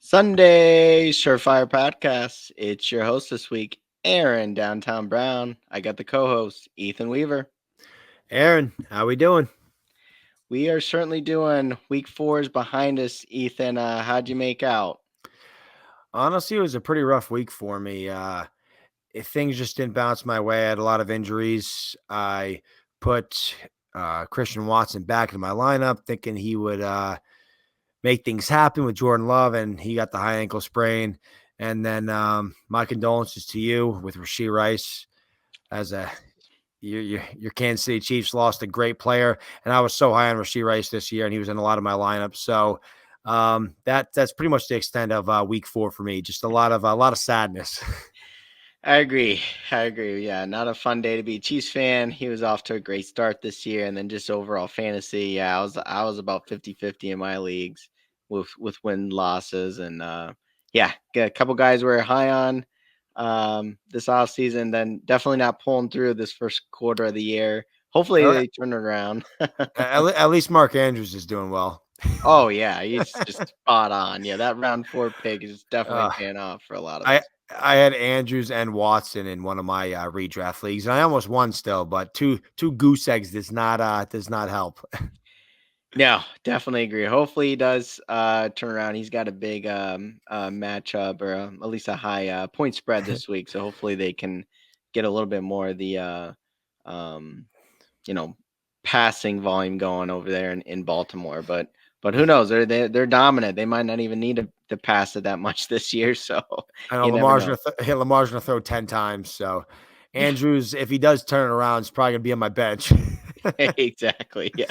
Sunday Surefire Podcast. It's your host this week, Aaron Downtown Brown. I got the co-host, Ethan Weaver. Aaron, how we doing? We are certainly doing week 4 is behind us, Ethan. How'd you make out? Honestly, it was a pretty rough week for me. If things just didn't bounce my way, I had a lot of injuries. I put Christian Watson back in my lineup, thinking he would make things happen with Jordan Love, and he got the high ankle sprain. And then my condolences to you with Rashee Rice, as your Kansas City Chiefs lost a great player, and I was so high on Rashee Rice this year, and he was in a lot of my lineups. So that's pretty much the extent of week 4 for me. Just a lot of sadness. I agree. I agree. Yeah, not a fun day to be a Chiefs fan. He was off to a great start this year, and then just overall fantasy. Yeah, I was about 50-50 in my leagues with win losses, and yeah, got a couple guys we're high on this off season. Then definitely not pulling through this first quarter of the year. Hopefully Uh, they turn it around. at least Mark Andrews is doing well. Oh yeah, he's just spot on. Yeah, that round 4 pick is definitely uh, paying off for a lot of I us. I had Andrews and Watson in one of my redraft leagues, and I almost won still, but two goose eggs does not help. No, definitely agree. Hopefully he does turn around. He's got a big matchup or at least a high point spread this week. So hopefully they can get a little bit more of the um, you know passing volume going over there in Baltimore. But who knows? They're dominant. They might not even need to pass it that much this year. So I know you never Lamar's know. gonna throw 10 times. So Andrews, if he does turn it around, is probably gonna be on my bench. Exactly. Yeah.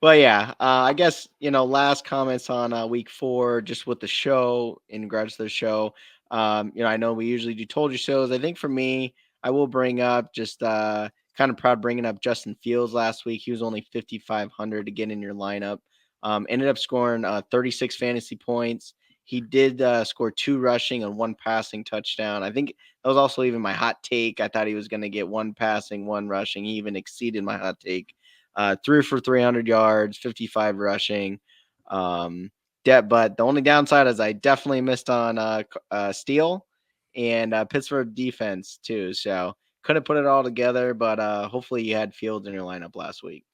Well, yeah. I guess last comments on week 4, just with the show in regards to the show. I know we usually do told you shows. I think for me, I will bring up just kind of proud bringing up Justin Fields last week. He was only 5,500 to get in your lineup. Ended up scoring 36 fantasy points. He did score 2 rushing and 1 passing touchdown. I think that was also even my hot take. I thought he was going to get 1 passing, 1 rushing. He even exceeded my hot take. 3 for 300 yards, 55 rushing. But the only downside is I definitely missed on Steele and Pittsburgh defense too. So couldn't put it all together, but hopefully you had Fields in your lineup last week.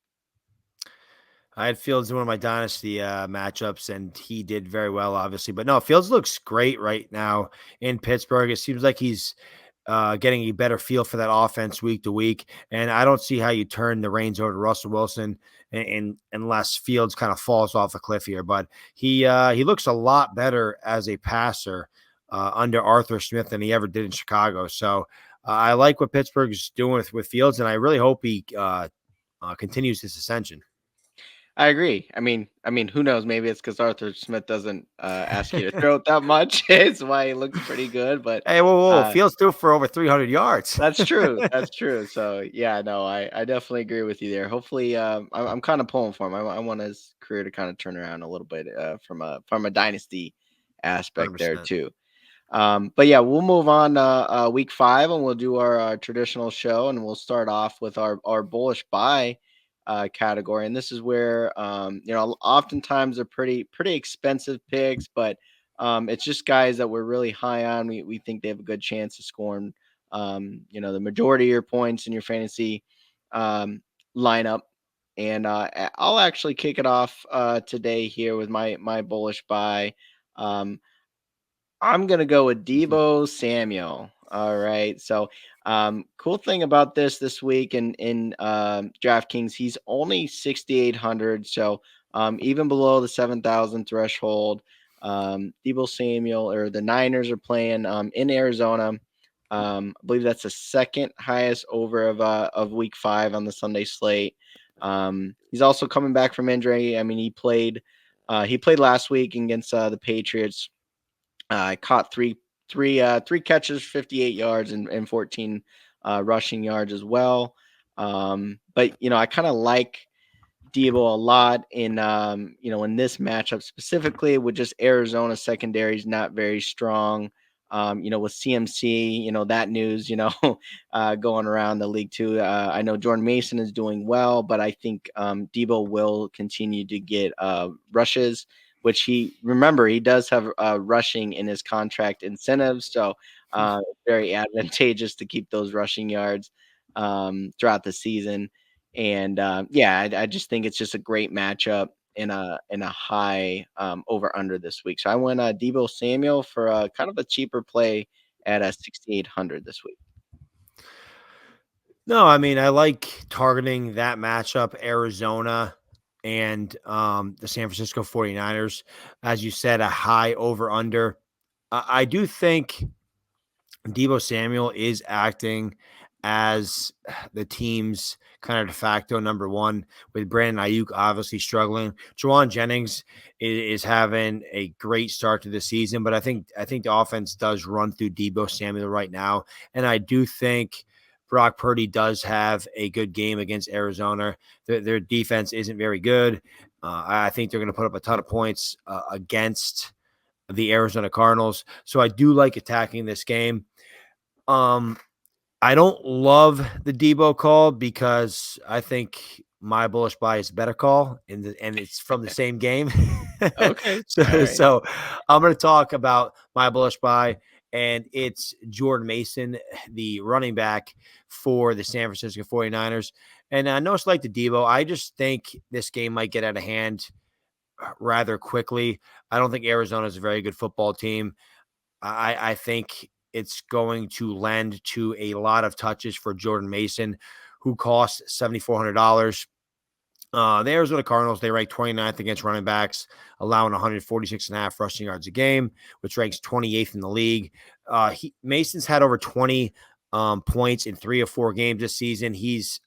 I had Fields in one of my dynasty matchups, and he did very well, obviously. But no, Fields looks great right now in Pittsburgh. It seems like he's getting a better feel for that offense week to week. And I don't see how you turn the reins over to Russell Wilson unless Fields kind of falls off a cliff here. But he looks a lot better as a passer under Arthur Smith than he ever did in Chicago. So I like what Pittsburgh's doing with Fields, and I really hope he continues this ascension. I agree. I mean, who knows? Maybe it's because Arthur Smith doesn't ask you to throw it that much. It's why he looks pretty good. But Hey, whoa! uh, Fields threw for over 300 yards. That's true. That's true. So yeah, no, I definitely agree with you there. Hopefully, I'm kind of pulling for him. I want his career to kind of turn around a little bit from a dynasty aspect there 100%. too. But yeah, we'll move on to week 5 and we'll do our traditional show and we'll start off with our bullish buy category. And this is where oftentimes they're pretty expensive picks, but it's just guys that we're really high on. We think they have a good chance of scoring the majority of your points in your fantasy lineup. And I'll actually kick it off today here with my bullish buy. Um, I'm gonna go with Debo Samuel. All right. So, cool thing about this week in DraftKings, he's only 6,800. So, even below the 7,000 threshold. Debo Samuel or the Niners are playing in Arizona. I believe that's the second highest over of Week 5 on the Sunday slate. He's also coming back from injury. I mean, he played last week against the Patriots. Caught three catches, 58 yards, and 14 rushing yards as well. But I kind of like Debo a lot in this matchup specifically with just Arizona secondary is not very strong. With CMC, that news, going around the league too. I know Jordan Mason is doing well, but I think Debo will continue to get rushes. which he does have rushing in his contract incentives, so it's very advantageous to keep those rushing yards throughout the season. And yeah, I just think it's just a great matchup in a high over under this week. So I went Debo Samuel for kind of a cheaper play at 6,800 this week. No, I mean, I like targeting that matchup, Arizona and the San Francisco 49ers. As you said, a high over under. I do think Debo Samuel is acting as the team's kind of de facto number one, with Brandon Ayuk obviously struggling. Juwan Jennings is having a great start to the season, but I think the offense does run through Debo Samuel right now, and I do think Brock Purdy does have a good game against Arizona. Their defense isn't very good. I think they're going to put up a ton of points against the Arizona Cardinals. So I do like attacking this game. Um, I don't love the Debo call because I think my bullish buy is a better call, and it's from the same game. Okay, all so right. so I'm going to talk about my bullish buy, and it's Jordan Mason, the running back for the San Francisco 49ers. And I know it's like the Debo. I just think this game might get out of hand rather quickly. I don't think Arizona is a very good football team. I think it's going to lend to a lot of touches for Jordan Mason, who costs $7,400. The Arizona Cardinals, they rank 29th against running backs, allowing 146.5 rushing yards a game, which ranks 28th in the league. Mason's had over 20 points in 3 or 4 games this season. He's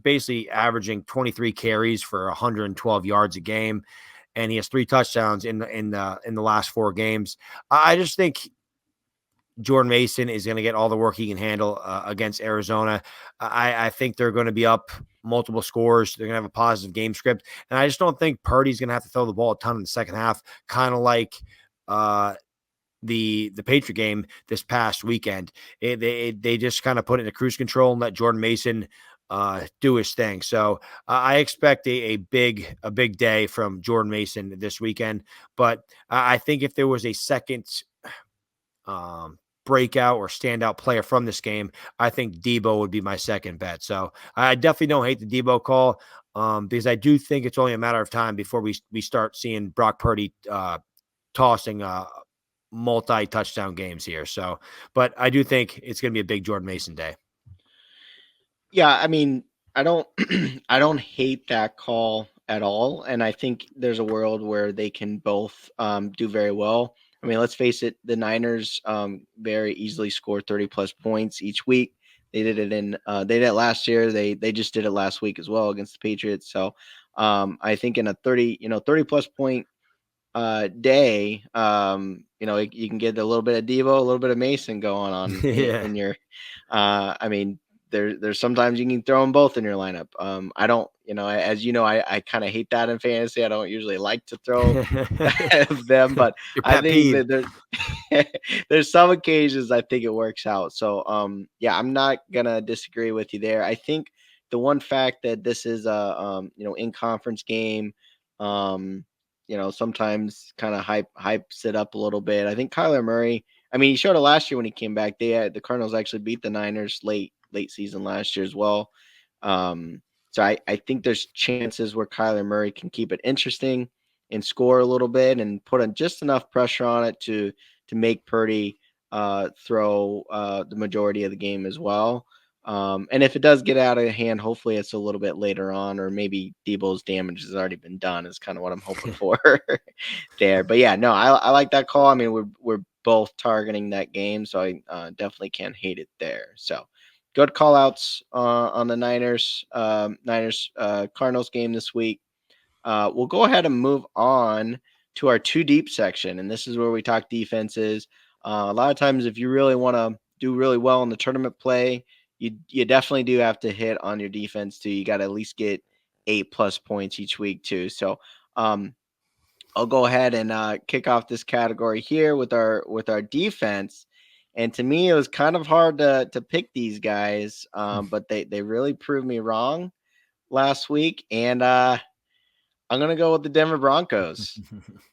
basically averaging 23 carries for 112 yards a game, and he has 3 touchdowns in the last 4 games. I just think Jordan Mason is going to get all the work he can handle against Arizona. I think they're going to be up multiple scores. They're going to have a positive game script. And I just don't think Purdy's going to have to throw the ball a ton in the second half, kind of like uh, the Patriot game this past weekend. They just kind of put it into cruise control and let Jordan Mason do his thing. So I expect a big day from Jordan Mason this weekend. But I think if there was a second um, breakout or standout player from this game, I think Debo would be my second bet. So I definitely don't hate the Debo call because I do think it's only a matter of time before we start seeing Brock Purdy tossing multi-touchdown games here. So, but I do think it's going to be a big Jordan Mason day. Yeah, I mean, I don't I don't hate that call at all, and I think there's a world where they can both do very well. I mean, let's face it, the Niners very easily score 30 plus points each week. They did it last year. They just did it last week as well against the Patriots. So I think in a 30 plus point day, you can get a little bit of Devo, a little bit of Mason going on Yeah. in your. I mean, there's sometimes you can throw them both in your lineup. I don't, as you know, I kind of hate that in fantasy. I don't usually like to throw them, but Your I pet think peeve. that there's some occasions I think it works out. So yeah, I'm not gonna disagree with you there. I think the one fact that this is a in conference game, um sometimes kind of hypes it up a little bit. I think Kyler Murray, I mean, he showed it last year when he came back. The Cardinals actually beat the Niners late season last year as well. So I think there's chances where Kyler Murray can keep it interesting and score a little bit and put on just enough pressure on it to make Purdy throw the majority of the game as well. And if it does get out of hand, hopefully it's a little bit later on, or maybe Debo's damage has already been done. Is kind of what I'm hoping for there. But yeah, no, I like that call. I mean, we're both targeting that game, so I definitely can't hate it there. So good call outs on the Niners Cardinals game this week. We'll go ahead and move on to our two deep section, and this is where we talk defenses. A lot of times, if you really want to do really well in the tournament play, you definitely do have to hit on your defense too. You got to at least get 8+ points each week too. So I'll go ahead and kick off this category here with our defense. And to me, it was kind of hard to pick these guys, but they really proved me wrong last week, and I'm gonna go with the Denver Broncos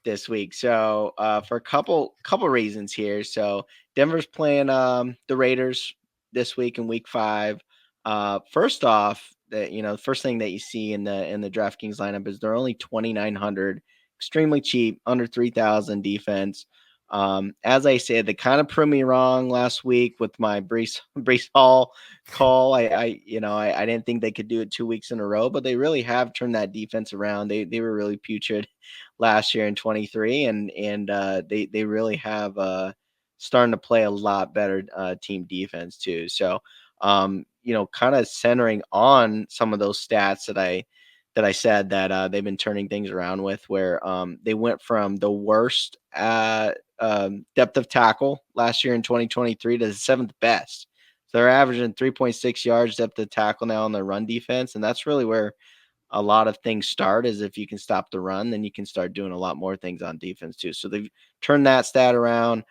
this week. So for a couple reasons here. So Denver's playing the Raiders this week in Week 5. First off, the first thing that you see in the DraftKings lineup is they're only 2,900, extremely cheap, under 3,000 defense. As I said, they kind of proved me wrong last week with my Brees Hall call. I didn't think they could do it 2 weeks in a row, but they really have turned that defense around. They were really putrid last year in 23, and they really have starting to play a lot better team defense too. So kind of centering on some of those stats that I said that they've been turning things around with, where they went from the worst depth of tackle last year in 2023 to the seventh best. So they're averaging 3.6 yards depth of tackle now on their run defense, and that's really where a lot of things start. Is if you can stop the run, then you can start doing a lot more things on defense too. So they've turned that stat around.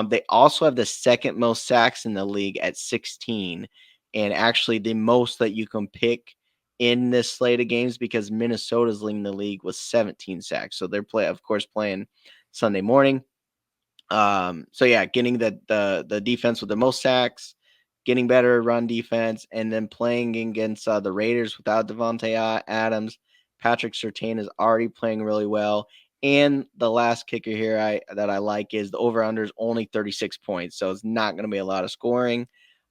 They also have the second most sacks in the league at 16, and actually the most that you can pick in this slate of games, because Minnesota's leading the league with 17 sacks. So they're playing Sunday morning. So yeah, getting the defense with the most sacks, getting better run defense, and then playing against the Raiders without Devontae Adams. Patrick Surtain is already playing really well. And the last kicker here that I like is the over under is only 36 points, so it's not going to be a lot of scoring.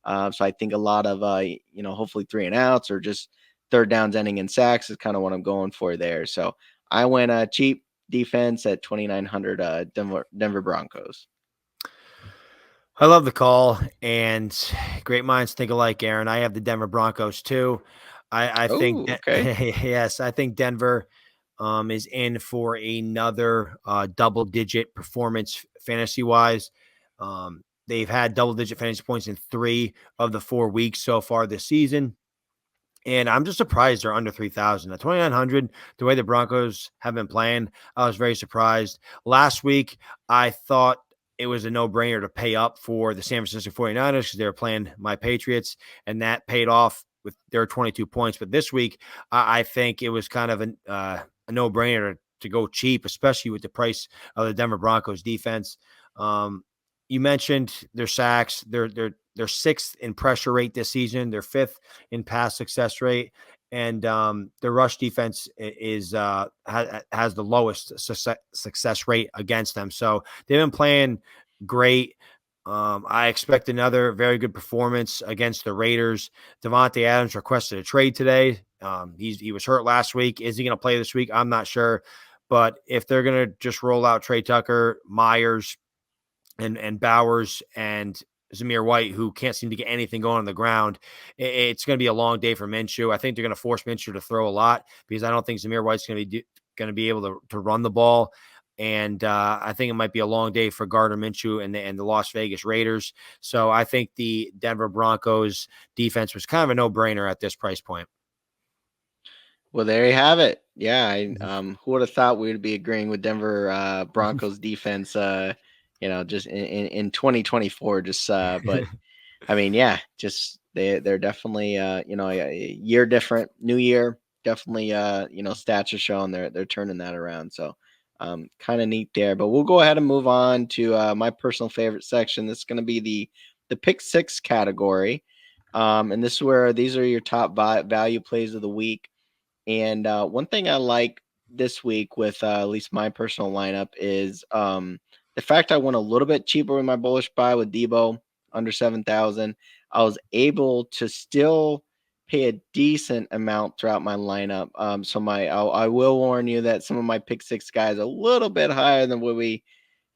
So I think a lot of hopefully 3 and outs or just third downs ending in sacks is kind of what I'm going for there. So I went cheap defense at 2,900 Denver Broncos. I love the call, and great minds think alike, Aaron. I have the Denver Broncos too. I think Oh, that okay. yes, I think Denver is in for another double digit performance fantasy wise. They've had double digit fantasy points in 3 of the 4 weeks so far this season. And I'm just surprised they're under 3,000. At 2,900, the way the Broncos have been playing, I was very surprised. Last week, I thought it was a no-brainer to pay up for the San Francisco 49ers because they were playing my Patriots, and that paid off with their 22 points. But this week, I think it was kind of a no-brainer to go cheap, especially with the price of the Denver Broncos defense. You mentioned their sacks. They're sixth in pressure rate this season. They're fifth in pass success rate, and their rush defense has the lowest success rate against them. So they've been playing great. I expect another very good performance against the Raiders. Devontae Adams requested a trade today. He was hurt last week. Is he going to play this week? I'm not sure. But if they're going to just roll out Trey Tucker, Myers, and Bowers and Zamir White, who can't seem to get anything going on the ground, it's going to be a long day for Minshew. I think they're going to force Minshew to throw a lot because I don't think Zamir White's going to be able to run the ball. And I think it might be a long day for Gardner Minshew and the Las Vegas Raiders. So I think the Denver Broncos defense was kind of a no-brainer at this price point. Well, there you have it. Yeah, who would have thought we would be agreeing with Denver Broncos defense? Just in 2024. But I mean, yeah, just they're definitely a year different, new year. Definitely, stats are showing they're turning that around. So, kind of neat there. But we'll go ahead and move on to my personal favorite section. This is going to be the pick six category, and this is where these are your top value plays of the week. And one thing I like this week with at least my personal lineup is the fact I went a little bit cheaper with my bullish buy with Debo under 7,000. I was able to still pay a decent amount throughout my lineup. So I will warn you that some of my pick six guys are a little bit higher than what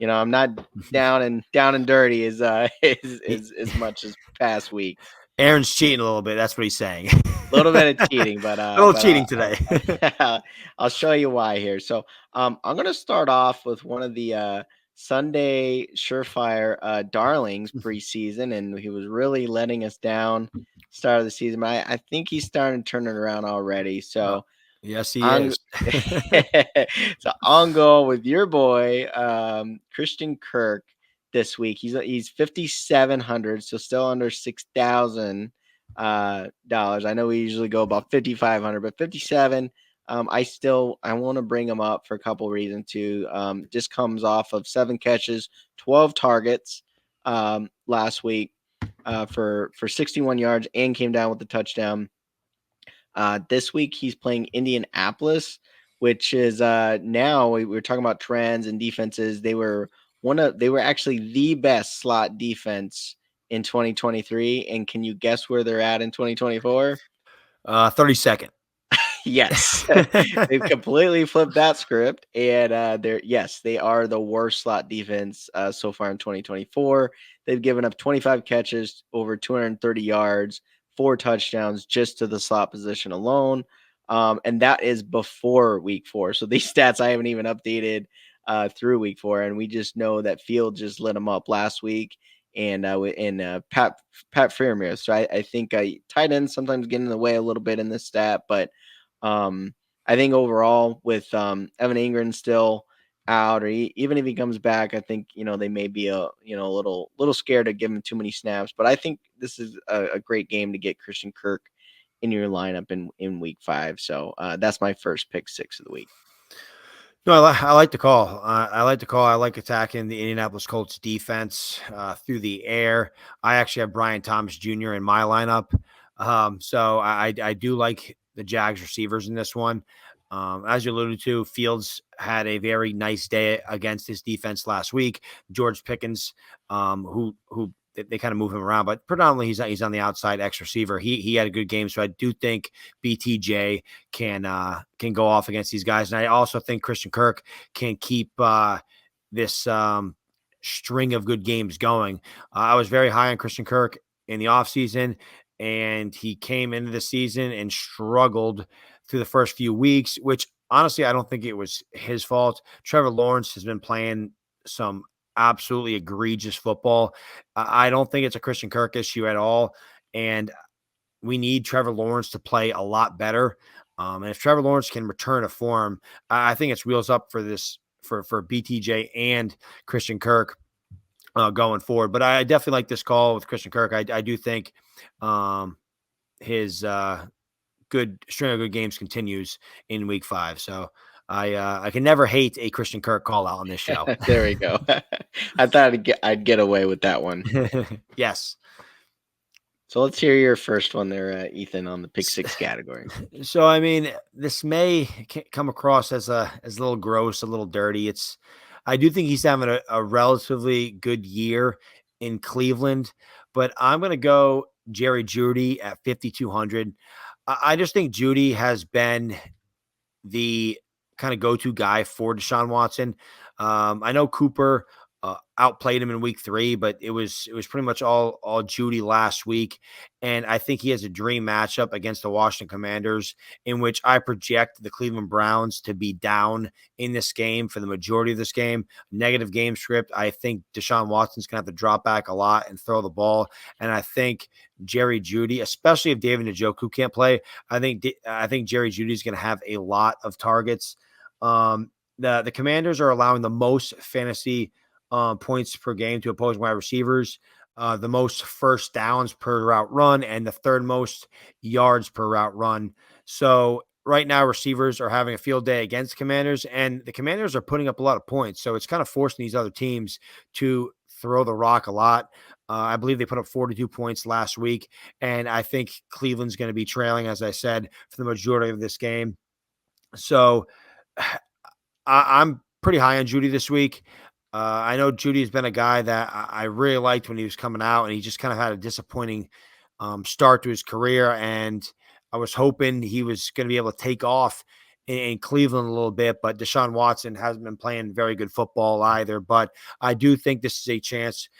I'm not down and dirty as as much as past weeks. Aaron's cheating a little bit. That's what he's saying. Little bit of cheating, but A little cheating today. I'll show you why here. So I'm gonna start off with one of the Sunday surefire darlings preseason, and he was really letting us down start of the season. But I think he's starting to turn it around already. Uh, So yes, he I'm is. so I'm going with your boy Christian Kirk this week. He's 5,700, so still under $6,000. I know we usually go about 5,500, but 57. I want to bring him up for a couple reasons too. Just comes off of 7 catches, 12 targets last week for 61 yards and came down with the touchdown. This week he's playing Indianapolis, which is now we were talking about trends and defenses. They were actually the best slot defense in 2023. And can you guess where they're at in 2024? 32nd. Yes, they've completely flipped that script, and they are the worst slot defense so far in 2024. They've given up 25 catches, over 230 yards, 4 touchdowns just to the slot position alone, and that is before Week 4. So these stats I haven't even updated through Week 4, and we just know that Field just lit them up last week, and Pat Freiermuth. So I think tight ends sometimes get in the way a little bit in this stat, but um, I think overall with Evan Ingram still out, or even if he comes back, I think they may be a little scared to give him too many snaps. But I think this is a great game to get Christian Kirk in your lineup in Week 5. So that's my first pick six of the week. No, I like the call. I like the call. I like attacking the Indianapolis Colts defense through the air. I actually have Brian Thomas Jr. in my lineup. So I do like the Jags receivers in this one. As you alluded to, Fields had a very nice day against his defense last week. George Pickens, who they kind of move him around, but predominantly he's on the outside X receiver. He had a good game, so I do think BTJ can go off against these guys, and I also think Christian Kirk can keep this string of good games going. I was very high on Christian Kirk in the offseason, and he came into the season and struggled through the first few weeks, which honestly I don't think it was his fault. Trevor Lawrence has been playing some absolutely egregious football. I don't think it's a Christian Kirk issue at all. And we need Trevor Lawrence to play a lot better. And if Trevor Lawrence can return to form, I think it's wheels up for this for BTJ and Christian Kirk going forward. But I definitely like this call with Christian Kirk. I do think his good string of good games continues in Week 5. So I can never hate a Christian Kirk call out on this show. There we go. I thought I'd get away with that one. Yes. So let's hear your first one there, Ethan, on the pick six category. So I mean, this may come across as a little gross, a little dirty. I do think he's having a relatively good year in Cleveland, but I'm going to go Jerry Jeudy at 5,200. I just think Jeudy has been the kind of go-to guy for Deshaun Watson. I know Cooper outplayed him in week 3, but it was pretty much all Jeudy last week. And I think he has a dream matchup against the Washington Commanders, in which I project the Cleveland Browns to be down in this game for the majority of this game. Negative game script. I think Deshaun Watson's going to have to drop back a lot and throw the ball. And I think Jerry Jeudy, especially if David Njoku can't play, I think Jerry Jeudy is going to have a lot of targets. The Commanders are allowing the most fantasy points per game to opposing wide receivers, the most first downs per route run, and the third most yards per route run. So right now, receivers are having a field day against Commanders, and the Commanders are putting up a lot of points. So it's kind of forcing these other teams to throw the rock a lot. I believe they put up 42 points last week, and I think Cleveland's going to be trailing, as I said, for the majority of this game. So I'm pretty high on Jeudy this week. I know Jeudy has been a guy that I really liked when he was coming out, and he just kind of had a disappointing start to his career. And I was hoping he was going to be able to take off in Cleveland a little bit, but Deshaun Watson hasn't been playing very good football either. But I do think this is a chance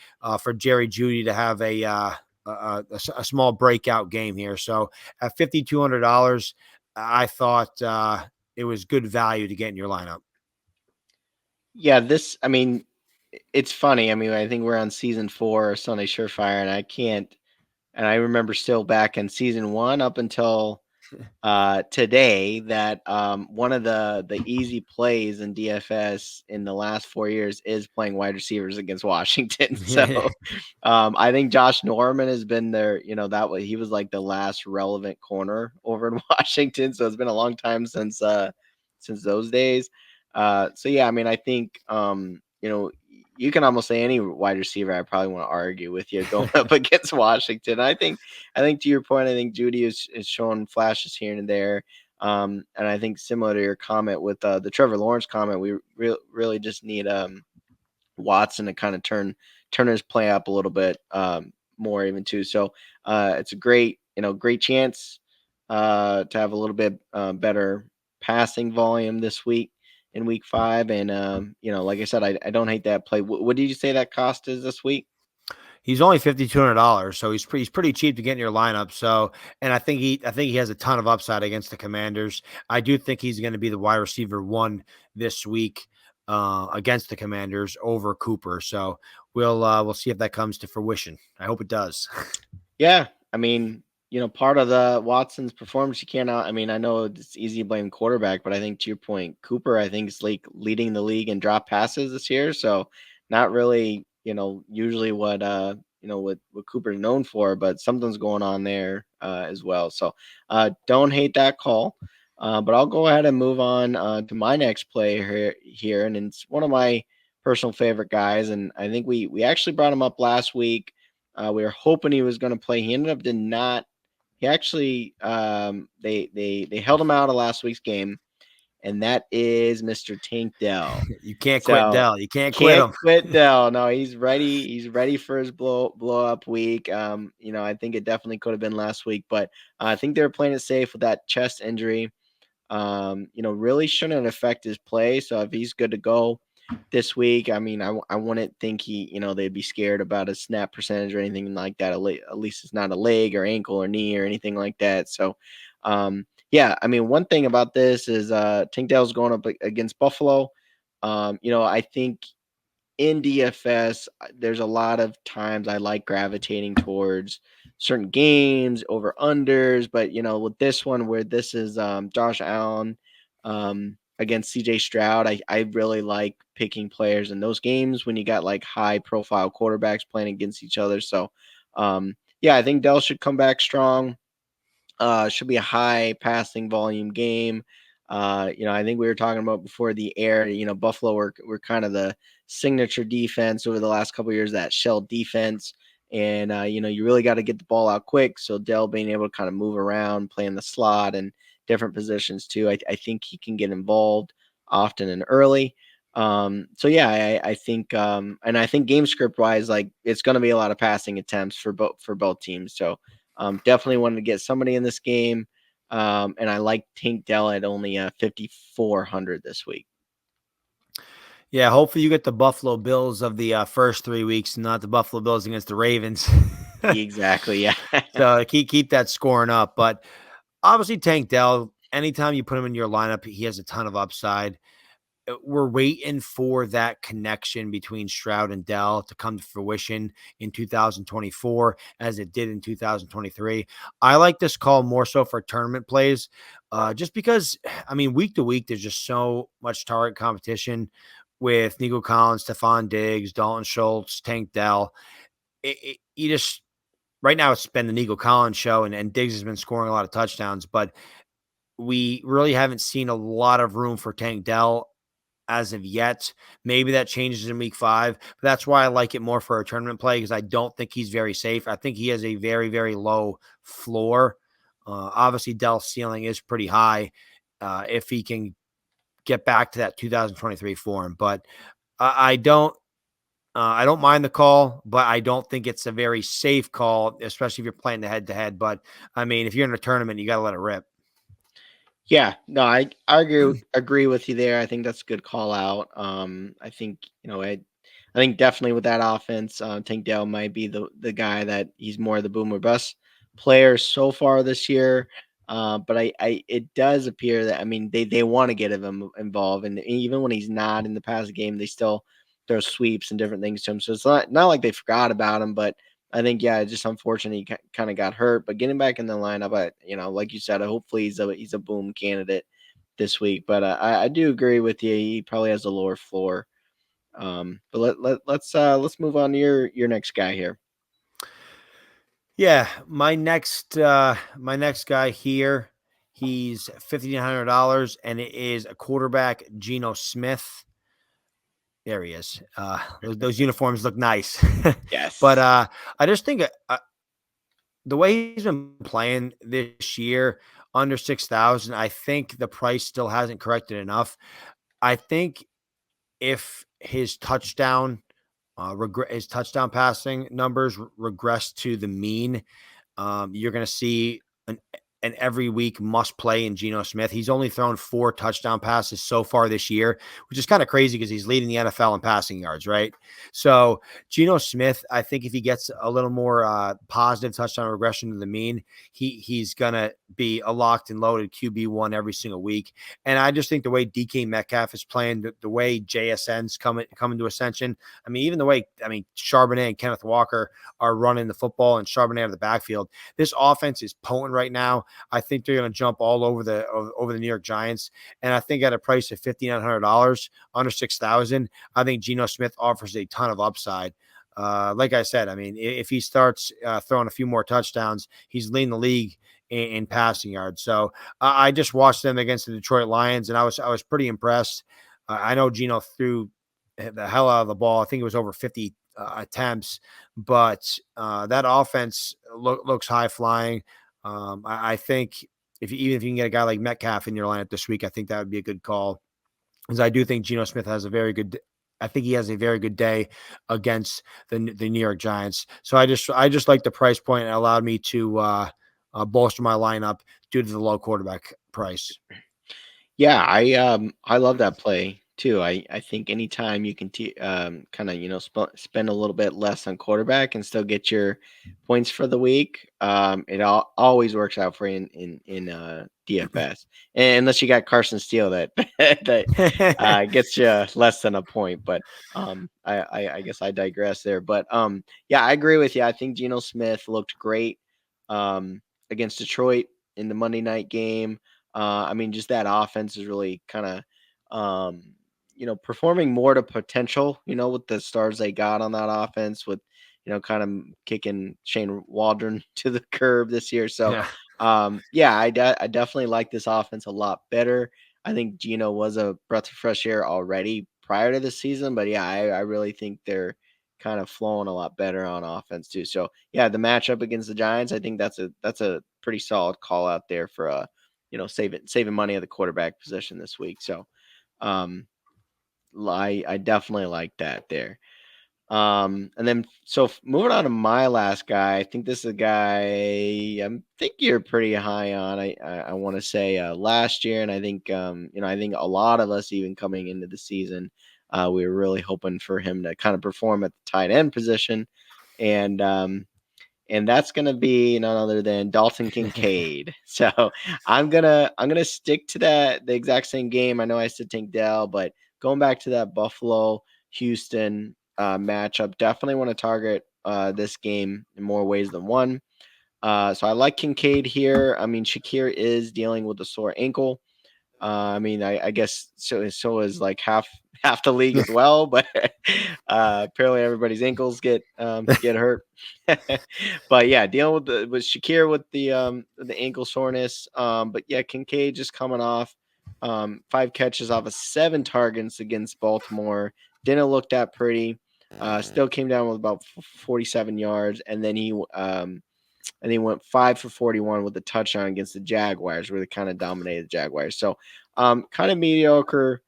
for Jerry Jeudy to have a small breakout game here. So at $5,200, I thought it was good value to get in your lineup. Yeah, I mean, it's funny. I mean, I think we're on season 4 of Sunday Surefire, and I remember still back in season 1 up until today that one of the easy plays in DFS in the last 4 years is playing wide receivers against Washington. So I think Josh Norman has been there. That was he was like the last relevant corner over in Washington. So it's been a long time since those days. So yeah, I mean, I think you can almost say any wide receiver. I probably want to argue with you going up against Washington. I think to your point, I think Judy is showing flashes here and there. And I think similar to your comment with the Trevor Lawrence comment, we really just need Watson to kind of turn his play up a little bit more even too. So it's a great chance to have a little bit better passing volume this week in week 5. And like I said, I don't hate that play. What did you say that cost is this week? He's only $5,200, so he's pretty cheap to get in your lineup. So, and I think he has a ton of upside against the Commanders. I do think he's going to be the wide receiver one this week against the Commanders over Cooper. So we'll see if that comes to fruition. I hope it does. Yeah, I mean, part of the Watson's performance, you cannot. I mean, I know it's easy to blame quarterback, but I think to your point, Cooper, I think is like leading the league in drop passes this year. So not really, usually what Cooper's known for, but something's going on there as well. So don't hate that call. But I'll go ahead and move on to my next play here, and it's one of my personal favorite guys, and I think we actually brought him up last week. We were hoping he was going to play. He ended up did not. He actually they held him out of last week's game, and that is Mr. Tank Dell. You can't quit So Dell. You can't quit can't him. quit Dell. No, he's ready. He's ready for his blow up week. I think it definitely could have been last week, but I think they were playing it safe with that chest injury. Really shouldn't affect his play. So if he's good to go this week, I mean, I wouldn't think they'd be scared about a snap percentage or anything like that. At least it's not a leg or ankle or knee or anything like that. So, yeah, I mean, one thing about this is Tank Dell's going up against Buffalo. I think in DFS, there's a lot of times I like gravitating towards certain games over unders, but with this one where this is Josh Allen against CJ Stroud, I really like picking players in those games when you got like high profile quarterbacks playing against each other. So yeah, I think Dell should come back strong. Should be a high passing volume game. I think we were talking about before the air. Buffalo were kind of the signature defense over the last couple of years. That shell defense, and you really got to get the ball out quick. So Dell being able to kind of move around, play in the slot and different positions too. I think he can get involved often and early. So yeah, I think and I think game script wise, like it's going to be a lot of passing attempts for both teams. So definitely wanted to get somebody in this game. And I like Tank Dell at only 5,400 this week. Yeah, hopefully you get the Buffalo Bills of the first 3 weeks, not the Buffalo Bills against the Ravens. Exactly. Yeah. So keep that scoring up. But obviously, Tank Dell, anytime you put him in your lineup, he has a ton of upside. We're waiting for that connection between Stroud and Dell to come to fruition in 2024, as it did in 2023. I like this call more so for tournament plays, just because, I mean, week to week, there's just so much target competition with Nico Collins, Stephon Diggs, Dalton Schultz, Tank Dell. You just right now it's been the Nico Collins show, and Diggs has been scoring a lot of touchdowns, but we really haven't seen a lot of room for Tank Dell as of yet. Maybe that changes in week 5, but that's why I like it more for a tournament play, because I don't think he's very safe. I think he has a very, very low floor. Obviously, Dell's ceiling is pretty high if he can get back to that 2023 form, but I don't mind the call, but I don't think it's a very safe call, especially if you're playing the head to head. But I mean, if you're in a tournament, you got to let it rip. Yeah, no, I agree with you there. I think that's a good call out. I think I think definitely with that offense, Tank Dell might be the guy that he's more the boom or bust player so far this year. But I it does appear that I mean they want to get him involved, and even when he's not in the past game, they still throw sweeps and different things to him. So it's not like they forgot about him, but I think, yeah, it's just unfortunate he kind of got hurt, but getting back in the lineup, like you said, hopefully he's a boom candidate this week. But I do agree with you. He probably has a lower floor. But let's move on to your next guy here. Yeah, my next guy here, he's $5,900, and it is a quarterback, Geno Smith. There he is. Those uniforms look nice, but Yes. I just think the way he's been playing this year, under 6,000, I think the price still hasn't corrected enough. I think if his touchdown passing numbers regress to the mean, you're going to see an every week must play in Geno Smith. He's only thrown 4 touchdown passes so far this year, which is kind of crazy because he's leading the NFL in passing yards, right? So Geno Smith, I think if he gets a little more positive touchdown regression to the mean, he's gonna be a locked and loaded QB1 every single week. And I just think the way DK Metcalf is playing, the way JSN's coming to ascension. I mean, even the way Charbonnet and Kenneth Walker are running the football and Charbonnet out of the backfield. This offense is potent right now. I think they're going to jump all over the New York Giants, and I think at a price of $5,900, under 6,000, I think Geno Smith offers a ton of upside. Like I said, I mean, if he starts throwing a few more touchdowns, he's leading the league in passing yards. So I just watched them against the Detroit Lions, and I was pretty impressed. I know Geno threw the hell out of the ball. I think it was over 50 attempts, but that offense looks high flying. I think even if you can get a guy like Metcalf in your lineup this week, I think that would be a good call. Because I do think Geno Smith has a very good. I think he has a very good day against the New York Giants. So I just like the price point. It allowed me to bolster my lineup due to the low quarterback price. Yeah, I love that play too. I think anytime you can kind of spend a little bit less on quarterback and still get your points for the week, it always works out for you in DFS, and unless you got Carson Steele that that gets you less than a point. But I guess I digress there. But yeah, I agree with you. I think Geno Smith looked great against Detroit in the Monday night game. I mean, just that offense is really kind of, performing more to potential, with the stars they got on that offense, with, kind of kicking Shane Waldron to the curb this year. So, Yeah. yeah, I definitely like this offense a lot better. I think Gino was a breath of fresh air already prior to the season, but yeah, I really think they're kind of flowing a lot better on offense too. So yeah, the matchup against the Giants, I think that's a pretty solid call out there for saving money at the quarterback position this week. So, um, I definitely like that there. And then moving on to my last guy, I think this is a guy I think you're pretty high on. I want to say last year, and I think I think a lot of us even coming into the season, we were really hoping for him to kind of perform at the tight end position, and that's gonna be none other than Dalton Kincaid. So I'm gonna stick to the exact same game. I know I said Tank Dell, but going back to that Buffalo Houston matchup, definitely want to target this game in more ways than one. So I like Kincaid here. I mean, Shakir is dealing with a sore ankle. I mean, I guess so is like half the league as well, but apparently everybody's ankles get hurt. But yeah, dealing with Shakir with the ankle soreness. But yeah, Kincaid just coming off 5 catches off of 7 targets against Baltimore. Didn't look that pretty. Still came down with about 47 yards, and he went 5 for 41 with a touchdown against the Jaguars, where they kind of dominated the Jaguars. So, kind of mediocre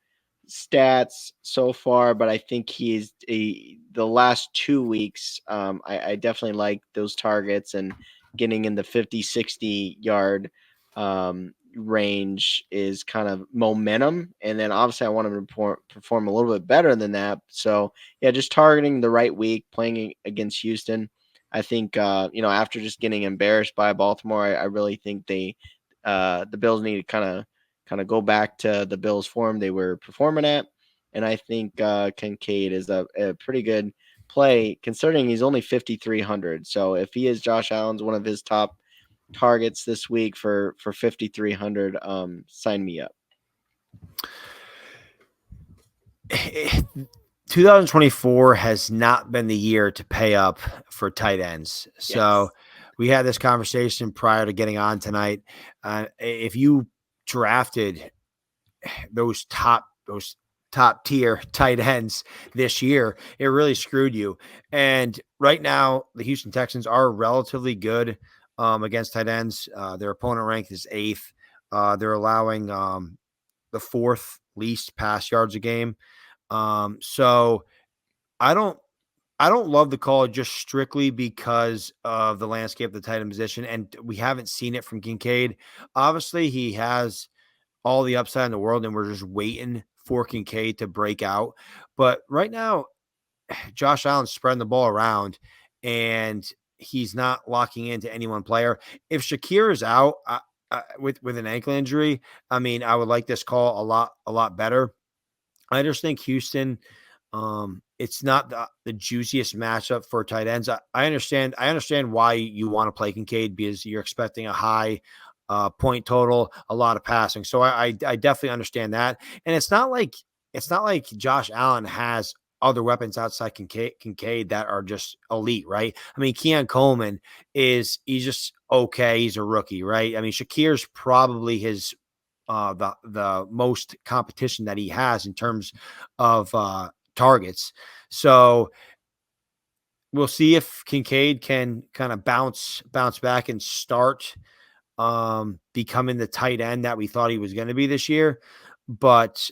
stats so far, but I think the last 2 weeks. I definitely like those targets and getting in the 50, 60 yard range is kind of momentum. And then obviously, I want him to perform a little bit better than that. So, yeah, just targeting the right week, playing against Houston. I think after just getting embarrassed by Baltimore, I really think the Bills need to kind of go back to the Bills form they were performing at, and I think Kincaid is a pretty good play, considering he's only 5,300. So if he is Josh Allen's one of his top targets this week for 5,300, sign me up. 2024 has not been the year to pay up for tight ends. So Yes. we had this conversation prior to getting on tonight. If you drafted those top tier tight ends this year, it really screwed you. And right now, the Houston Texans are relatively good against tight ends. Their opponent rank is 8th. They're allowing the 4th least pass yards a game. So I don't I don't love the call just strictly because of the landscape of the tight end position, and we haven't seen it from Kincaid. Obviously, he has all the upside in the world, and we're just waiting for Kincaid to break out. But right now, Josh Allen's spreading the ball around, and he's not locking into any one player. If Shakir is out with an ankle injury, I mean, I would like this call a lot better. I just think Houston, it's not the juiciest matchup for tight ends. I understand. I understand why you want to play Kincaid because you're expecting a high point total, a lot of passing. So I definitely understand that. And it's not like Josh Allen has other weapons outside Kincaid that are just elite, right? I mean, Keon Coleman he's just okay. He's a rookie, right? I mean, Shakir's probably his the most competition that he has in terms of targets. So we'll see if Kincaid can kind of bounce back and start becoming the tight end that we thought he was going to be this year. But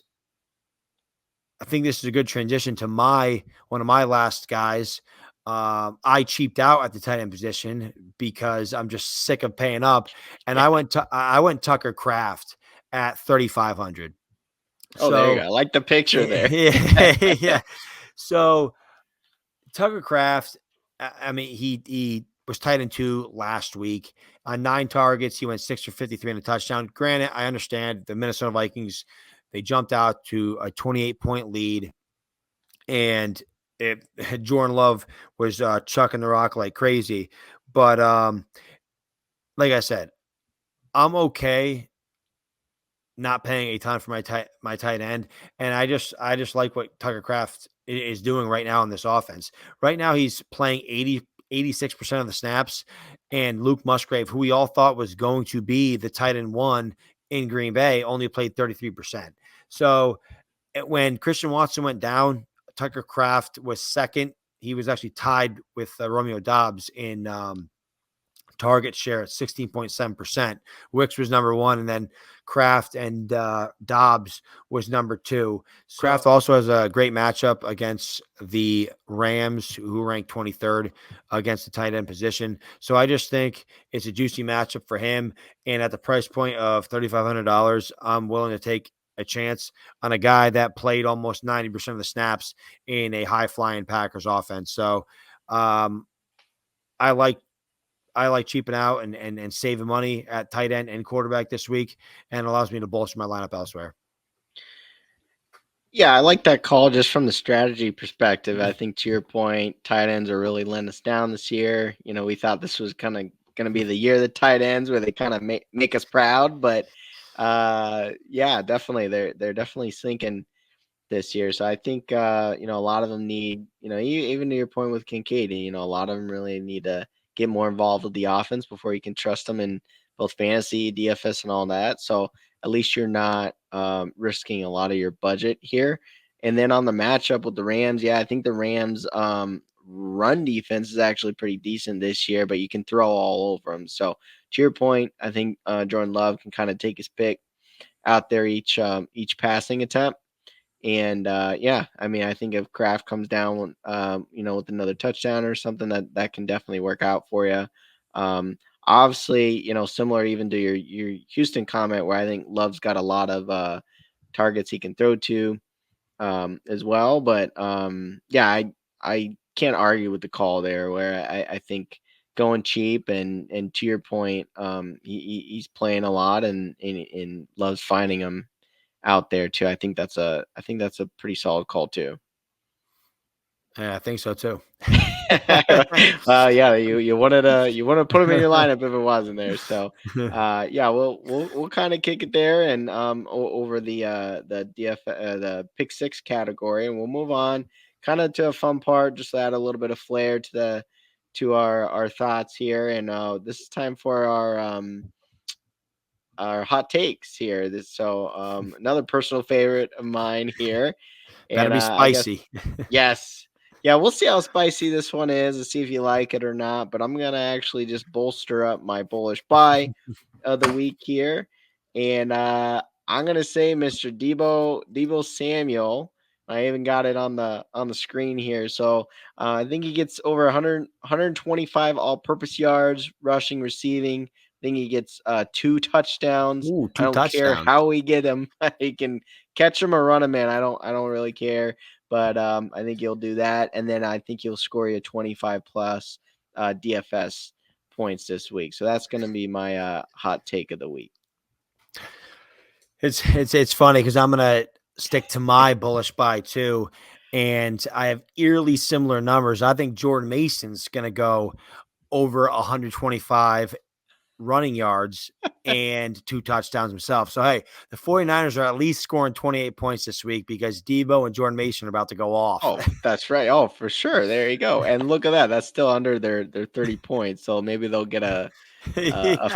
I think this is a good transition to one of my last guys. I cheaped out at the tight end position because I'm just sick of paying up, and Yeah. I went Tucker Craft at 3,500. Oh, there you go. So I like the picture there. yeah. So Tucker Craft, I mean, he was tight end 2 last week on 9 targets. He went 6 for 53 and a touchdown. Granted, I understand the Minnesota Vikings, they jumped out to a 28-point lead, and Jordan Love was chucking the rock like crazy. But like I said, I'm okay not paying a ton for my tight end, and I just like what Tucker Craft is doing right now in this offense. Right now, he's playing 86% of the snaps, and Luke Musgrave, who we all thought was going to be the tight end 1 in Green Bay, only played 33%. So when Christian Watson went down, Tucker Craft was second. He was actually tied with Romeo Dobbs in target share at 16.7%. Wicks was number 1, and then Kraft and Dobbs was number 2. So Kraft also has a great matchup against the Rams, who ranked 23rd against the tight end position. So I just think it's a juicy matchup for him. And at the price point of $3,500, I'm willing to take a chance on a guy that played almost 90% of the snaps in a high flying Packers offense. So um, I like cheaping out and saving money at tight end and quarterback this week, and allows me to bolster my lineup elsewhere. yeah, I like that call just from the strategy perspective. I think to your point, tight ends are really letting us down this year. You know, we thought this was kind of going to be the year of the tight ends where they kind of make us proud, but yeah, definitely they're definitely sinking this year. So I think you know, a lot of them need, you know, even to your point with Kincaid, you know, a lot of them really need to get more involved with the offense before you can trust them in both fantasy, DFS, and all that. So at least you're not risking a lot of your budget here. And then on the matchup with the Rams, yeah, I think the Rams run defense is actually pretty decent this year, but you can throw all over them. So to your point, I think Jordan Love can kind of take his pick out there each passing attempt. And yeah, I mean, I think if Kraft comes down, you know, with another touchdown or something, that can definitely work out for you. Obviously, you know, similar even to your Houston comment, where I think Love's got a lot of targets he can throw to as well. But yeah, I can't argue with the call there, where I think going cheap and to your point, he's playing a lot and Love's finding him out there too. I think that's a pretty solid call too. Yeah, I think so too. Yeah, you wanted to put him in your lineup if it wasn't there. So, yeah, we'll kind of kick it there and over the the pick six category, and we'll move on kind of to a fun part. Just add a little bit of flair to our thoughts here, and this is time for our hot takes here. Another personal favorite of mine here, Better and be I guess spicy. yes. Yeah, we'll see how spicy this one is and see if you like it or not. But I'm gonna actually just bolster up my bullish buy of the week here, and I'm gonna say Mr. Debo Samuel. I even got it on the screen here. So I think he gets over 125 all-purpose yards, rushing, receiving. I think he gets 2 touchdowns. Ooh, I 2 don't care touchdowns. how we get him. He can catch him or run him in. I don't really care. But I think he'll do that, and then I think he'll score you 25 plus DFS points this week. So that's going to be my hot take of the week. It's funny because I'm gonna stick to my bullish buy too, and I have eerily similar numbers. I think Jordan Mason's gonna go over 125 running yards and 2 touchdowns himself. So hey, the 49ers are at least scoring 28 points this week because Debo and Jordan Mason are about to go off. Oh, that's right. Oh, for sure. There you go. And look at that. That's still under their 30 points. So maybe they'll get Yeah.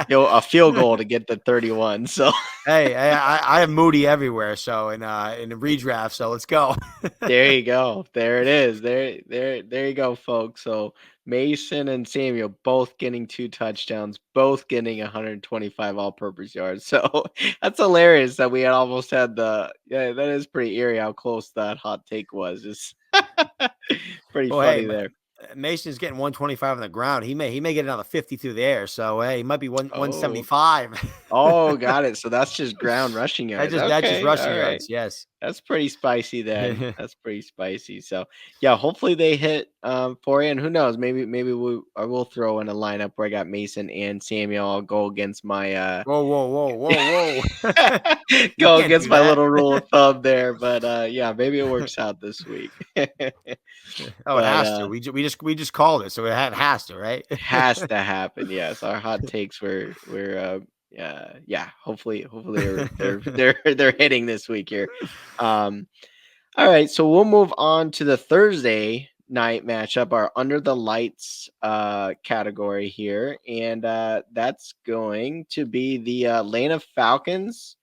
a field goal to get the 31. So Hey, I have Moody everywhere, so in the redraft, so let's go. there you go. There it is. There you go, folks. So Mason and Samuel both getting 2 touchdowns, both getting 125 all-purpose yards. So that's hilarious that we had almost had the yeah, that is pretty eerie how close that hot take was. Just pretty Well, hey, funny there. Mason's getting 125 on the ground. He may get another 50 through the air. So hey, he might be Oh, 175. oh, got it. So that's just ground rushing yards. That's just Okay, rushing all right. yards. Yes. That's pretty spicy then. That's pretty spicy. So yeah, hopefully they hit for you. And who knows? I will throw in a lineup where I got Mason and Samuel. I'll go against my Whoa, whoa, whoa, whoa, whoa! You go can't against do my that. little rule of thumb there. But yeah, maybe it works out this week. Oh, it But has to. We just called it, so has to, right? has to happen. Yes, our hot takes were yeah. Hopefully they're hitting this week here. Um All right, so we'll move on to the Thursday night matchup, our under the lights category here, and that's going to be the Atlanta Falcons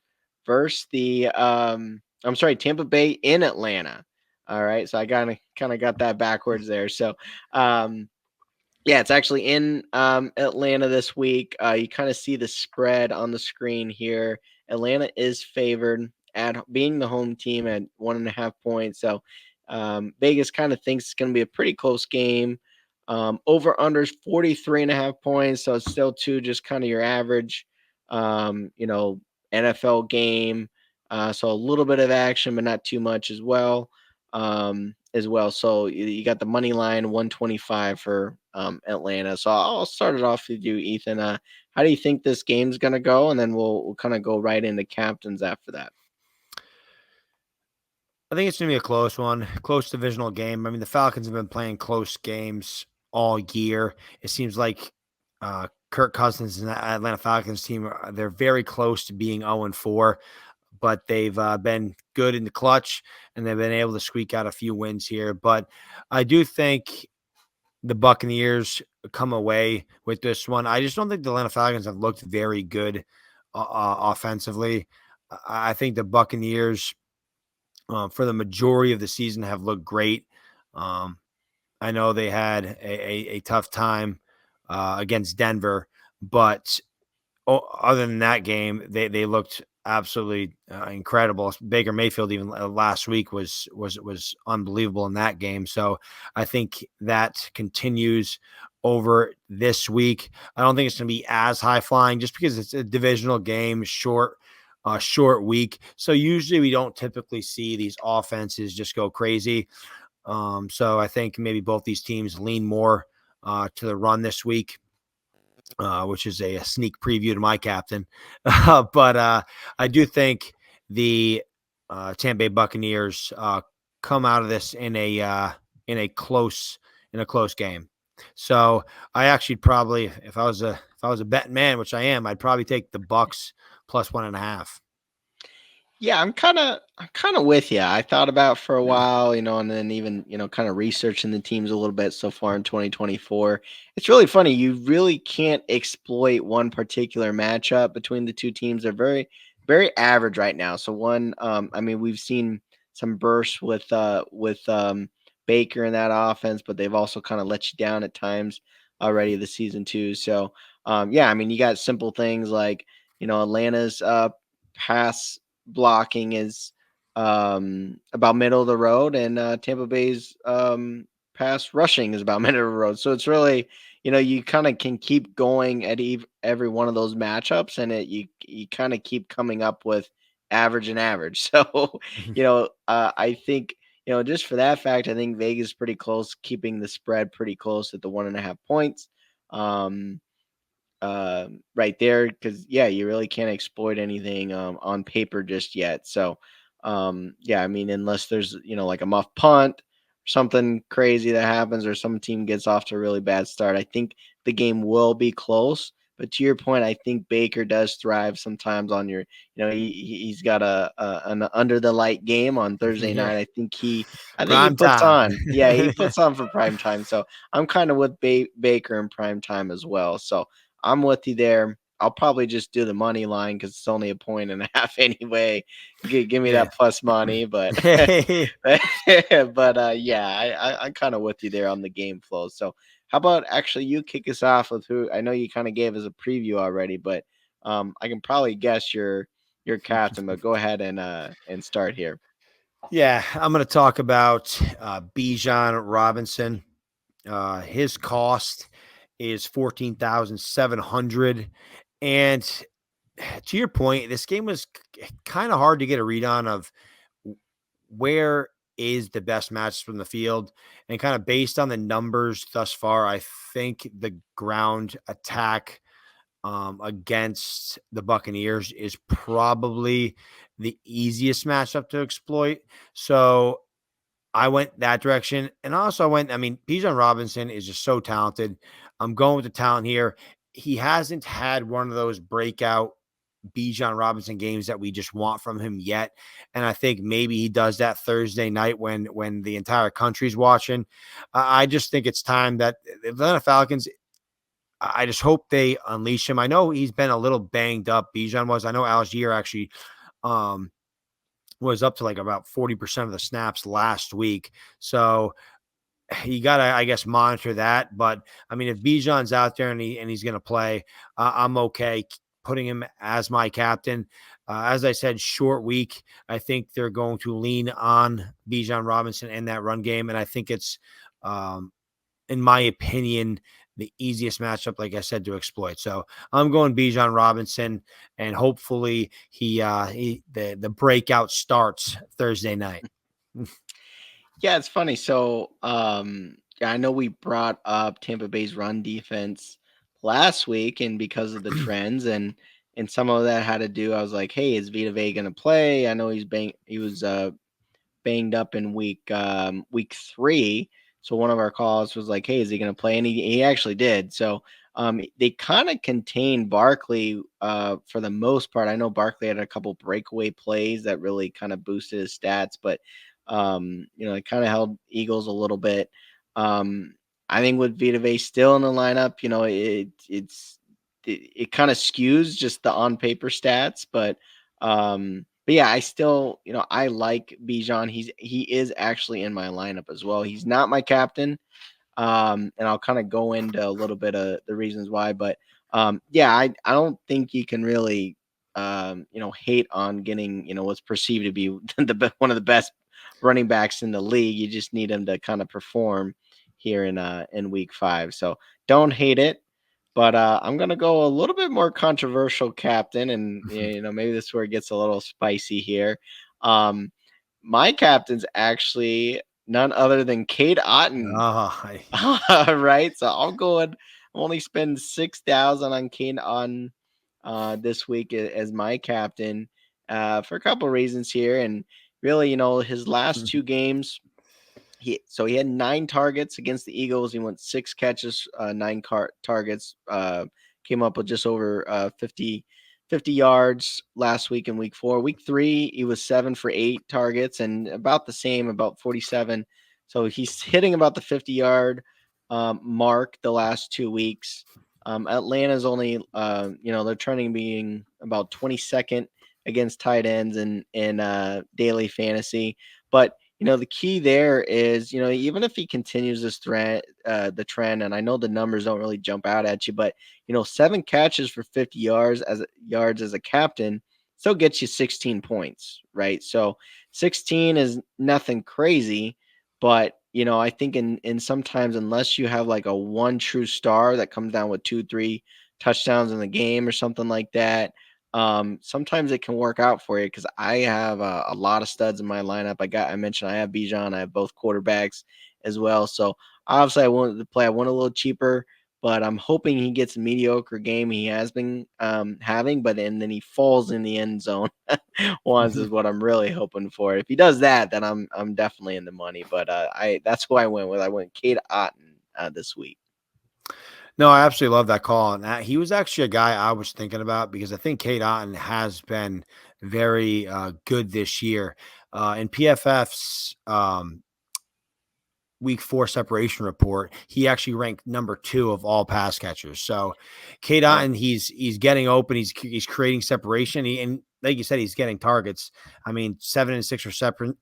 versus the I'm sorry, Tampa Bay in Atlanta. All right, so I kind of got that backwards there. So yeah, it's actually in Atlanta this week. You kind of see the spread on the screen here. Atlanta is favored at being the home team at 1.5 points. So Vegas kind of thinks it's going to be a pretty close game. Over unders 43.5 points. So it's still just kind of your average, you know, NFL game. So a little bit of action, but not too much as well. So you got the money line 125 for Atlanta. So I'll start it off with you, Ethan. How do you think this game's gonna go? And then we'll kind of go right into captains after that. I think it's gonna be a close one, close divisional game. I mean, the Falcons have been playing close games all year. It seems like Kirk Cousins and the Atlanta Falcons team they're very close to being 0-4, but they've been good in the clutch and they've been able to squeak out a few wins here. But I do think the Buccaneers come away with this one. I just don't think the Atlanta Falcons have looked very good offensively. I think the Buccaneers for the majority of the season have looked great. Um, I know they had a tough time against Denver, but other than that game, they looked absolutely incredible. Baker Mayfield even last week was unbelievable in that game. So I think that continues over this week. I don't think it's going to be as high flying just because it's a divisional game, short week. So usually we don't typically see these offenses just go crazy. So I think maybe both these teams lean more to the run this week, which is a sneak preview to my captain. But I do think the Tampa Bay Buccaneers come out of this in a in a close game. So I actually probably, if I was a betting man, which I am, I'd probably take the Bucks plus 1.5. Yeah, I'm kind of with you. I thought about for a while, and then even, kind of researching the teams a little bit so far in 2024. It's really funny. You really can't exploit one particular matchup between the two teams. They're very, very average right now. So one, I mean, we've seen some bursts with Baker in that offense, but they've also kind of let you down at times already this season too. So yeah, I mean, you got simple things like, Atlanta's pass blocking is about middle of the road, and Tampa Bay's pass rushing is about middle of the road. So it's really, you kind of can keep going at every one of those matchups, and you kind of keep coming up with average and average. So I think, just for that fact, I think Vegas is pretty close, keeping the spread pretty close at the 1.5 points. Um, right there, because yeah, you really can't exploit anything on paper just yet. So yeah, I mean, unless there's, like a muff punt, something crazy that happens, or some team gets off to a really bad start, I think the game will be close. But to your point, I think Baker does thrive sometimes on your, he's got an under the light game on Thursday Yeah, night. I think he prime puts time. on, yeah, he puts on for prime time. So I'm kind of with Baker in prime time as well. So I'm with you there. I'll probably just do the money line because it's only a point and a half anyway. Give me Yeah. that plus money, but but yeah, I'm kind of with you there on the game flow. So how about actually you kick us off with who I know you kind of gave us a preview already, but I can probably guess your captain. But go ahead and start here. Yeah, I'm going to talk about Bijan Robinson. His cost is 14,700, and to your point, this game was kind of hard to get a read on of where is the best match from the field, and kind of based on the numbers thus far, I think the ground attack against the Buccaneers is probably the easiest matchup to exploit. So I went that direction. And also I went, I mean, Bijan Robinson is just so talented. I'm going with the talent here. He hasn't had one of those breakout Bijan Robinson games that we just want from him yet. And I think maybe he does that Thursday night when the entire country's watching. I just think it's time that the Atlanta Falcons, I just hope they unleash him. I know he's been a little banged up. Bijan was. I know Algier actually um, was up to like about 40% of the snaps last week. So you got to, I guess, monitor that. But I mean, if Bijan's out there and he's going to play, I'm okay putting him as my captain. As I said, short week. I think they're going to lean on Bijan Robinson in that run game, and I think it's, in my opinion, the easiest matchup, like I said, to exploit. So I'm going Bijan Robinson, and hopefully the breakout starts Thursday night. Yeah, it's funny. So, yeah, I know we brought up Tampa Bay's run defense last week, and because of the trends and some of that had to do, I was like, hey, is Vita Vea gonna play? I know he was banged up in week 3. So one of our calls was like, "Hey, is he going to play?" And he actually did. So they kind of contained Barkley for the most part. I know Barkley had a couple breakaway plays that really kind of boosted his stats, but it kind of held Eagles a little bit. Um, I think with Vita Vea still in the lineup, it kind of skews just the on paper stats, but yeah, I still, I like Bijan. He is actually in my lineup as well. He's not my captain. And I'll kind of go into a little bit of the reasons why, but yeah, I don't think you can really hate on getting, what's perceived to be one of the best running backs in the league. You just need him to kind of perform here in week 5. So don't hate it. But I'm gonna go a little bit more controversial, captain, and maybe this is where it gets a little spicy here. Um, my captain's actually none other than Cade Otton. Oh, Right, so I'll go and only spend 6,000 on Cade on this week as my captain for a couple reasons here, and really, his last 2 games. He had 9 targets against the Eagles. He went 6 catches, 9 targets. Came up with just over 50 yards last week in week 4. Week 3, he was 7 for 8 targets and about the same, about 47. So he's hitting about the 50-yard mark the last 2 weeks. Atlanta's only, they're trending being about 22nd against tight ends in daily fantasy, but the key there is, even if he continues this the trend, and I know the numbers don't really jump out at you, but 7 catches for 50 yards as a captain still gets you 16 points, right? So 16 is nothing crazy, but I think in sometimes unless you have like a one true star that comes down with 2, 3 touchdowns in the game or something like that, sometimes it can work out for you because I have a lot of studs in my lineup. I mentioned I have Bijan, I have both quarterbacks as well. So obviously I wanted to play. I went a little cheaper, but I'm hoping he gets a mediocre game he has been having, but then he falls in the end zone once is what I'm really hoping for. If he does that, then I'm definitely in the money. But I that's who I went with. I went Kate Otten this week. No, I absolutely love that call. And he was actually a guy I was thinking about because I think Kate Otten has been very good this year. In PFF's week 4 separation report, he actually ranked number 2 of all pass catchers. So Kate Wow. Otten, he's getting open, he's creating separation. And like you said, he's getting targets. I mean, 7 and 6 receptions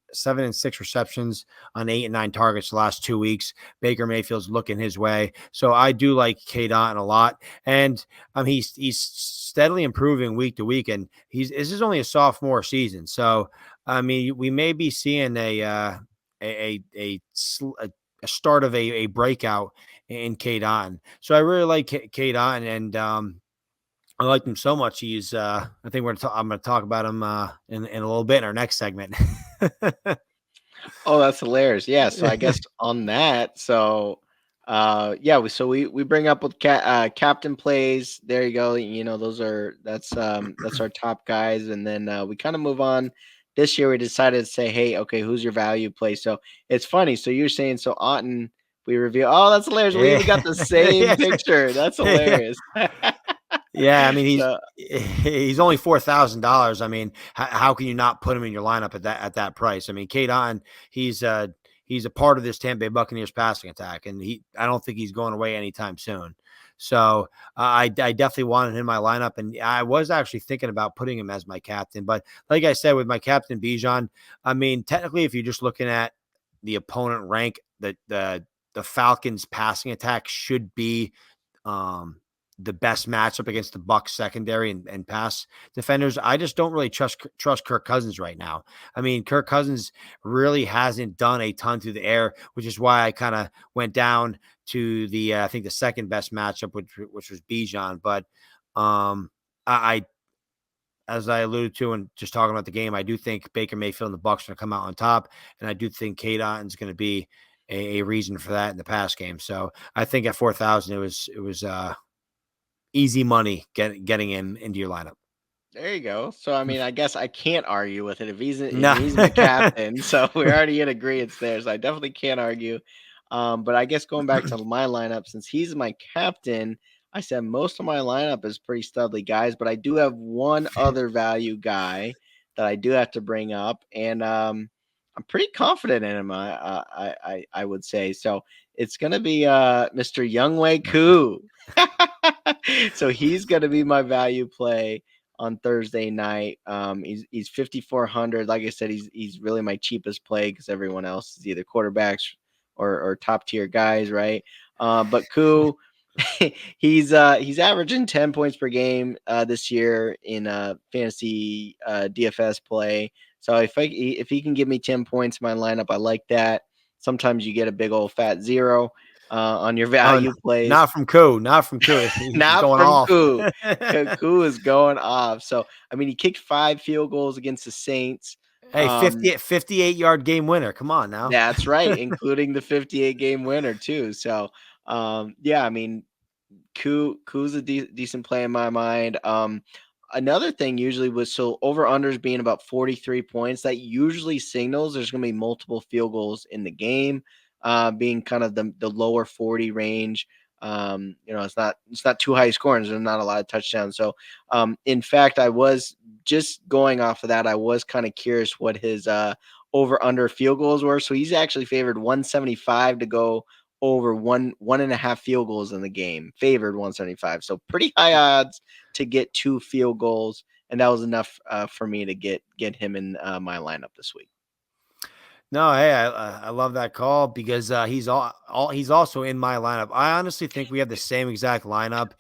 on 8 and 9 targets the last 2 weeks. Baker Mayfield's looking his way. So I do like Kate Otten a lot. And he's steadily improving week to week. And this is only a sophomore season. So I mean, we may be seeing a start of a breakout in Cade Otten. So I really like Cade Otten, and I like him so much. I think I'm going to talk about him in a little bit in our next segment. Oh, that's hilarious. Yeah, so I guess on that, so yeah, we bring up with captain plays. There you go. That's our top guys, and then we kind of move on. This year we decided to say, hey, okay, who's your value play? So it's funny. So you're saying so Otten, we review. Oh, that's hilarious. We Yeah. even got the same Yeah. picture. That's Yeah. hilarious. Yeah, I mean So he's only $4,000. I mean, how can you not put him in your lineup at that price? I mean, Kate On, he's he's a part of this Tampa Bay Buccaneers passing attack, and I don't think he's going away anytime soon. So I definitely wanted him in my lineup, and I was actually thinking about putting him as my captain. But like I said, with my captain Bijan, I mean, technically, if you're just looking at the opponent rank, the Falcons passing attack should be um, the best matchup against the Bucs secondary and pass defenders. I just don't really trust Kirk Cousins right now. I mean, Kirk Cousins really hasn't done a ton through the air, which is why I kind of went down to the I think the second best matchup, which was Bijan. But I as I alluded to and just talking about the game, I do think Baker Mayfield and the Bucs are going to come out on top, and I do think Kate Otten's going to be a reason for that in the pass game. So I think at 4,000, it was easy money getting him into your lineup. there you go. So I mean, I guess I can't argue with it if No. he's my captain. So we're already in agreement there. So I definitely can't argue. But I guess going back to my lineup, since he's my captain, I said most of my lineup is pretty studly guys, but I do have one other value guy that I do have to bring up, and I'm pretty confident in him. I would say so. It's gonna be Mr. Youngwei Koo. So he's gonna be my value play on Thursday night. He's 5,400. Like I said, he's really my cheapest play because everyone else is either quarterbacks or top tier guys, right? But Koo, he's averaging 10 points per game this year in fantasy DFS play. So if he can give me 10 points in my lineup, I like that. Sometimes you get a big old fat zero on your Oh, value plays. not from Koo. Not from Koo. He's Not going from off. Koo. Koo is going off. So I mean, he kicked 5 field goals against the Saints. Hey, Um, 58-yard game winner. Come on now. that's right, including the 58 game winner too. So yeah, I mean, Koo's a decent play in my mind. another thing usually was so over unders being about 43 points, that usually signals there's going to be multiple field goals in the game, being kind of the lower 40 range. It's not too high scoring. There's not a lot of touchdowns. So, in fact, I was just going off of that. I was kind of curious what his over under field goals were. So he's actually favored 175 to go over one and a half field goals in the game. Favored 175. So pretty high odds to get 2 field goals, and that was enough for me to get him in my lineup this week. No, hey, I love that call because he's also in my lineup. I honestly think we have the same exact lineup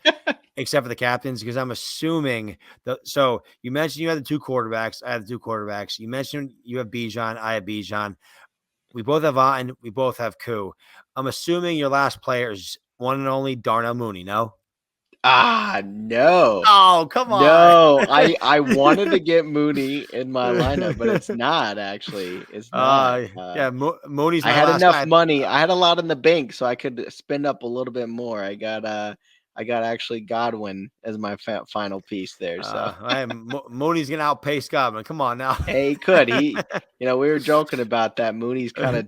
except for the captains because I'm assuming that. So you mentioned you had the two quarterbacks. I had the two quarterbacks. You mentioned you have Bijan. I have Bijan. We both have and we both have Koo. I'm assuming your last player is one and only Darnell Mooney. No. No. Oh, come on. No, I wanted to get Mooney in my lineup, but it's not actually. It's not. Yeah, Mooney's I my had last enough guy. money. I had a lot in the bank, so I could spend up a little bit more. I got actually Godwin as my final piece there. So Mooney's gonna outpace Godwin. Come on now. hey, he could. We were joking about that. Mooney's kind of,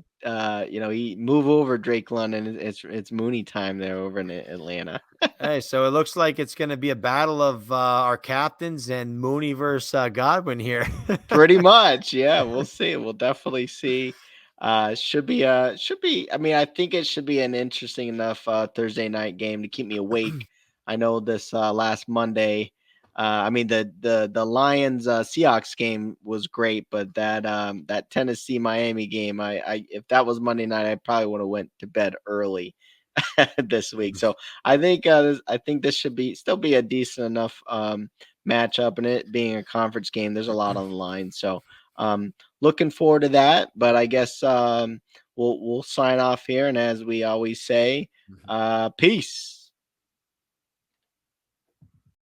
he move over Drake London. It's Mooney time there over in Atlanta. Hey, so it looks like it's going to be a battle of our captains and Mooney versus Godwin here. Pretty much, yeah. We'll see. We'll definitely see. Should be. I mean, I think it should be an interesting enough Thursday night game to keep me awake. I know this last Monday. I mean, the Lions Seahawks game was great, but that Tennessee Miami game, I if that was Monday night, I probably would have went to bed early this week. So I think this should be still be a decent enough matchup, and it being a conference game, there's a lot on the line. So looking forward to that. But I guess we'll sign off here, and as we always say, peace.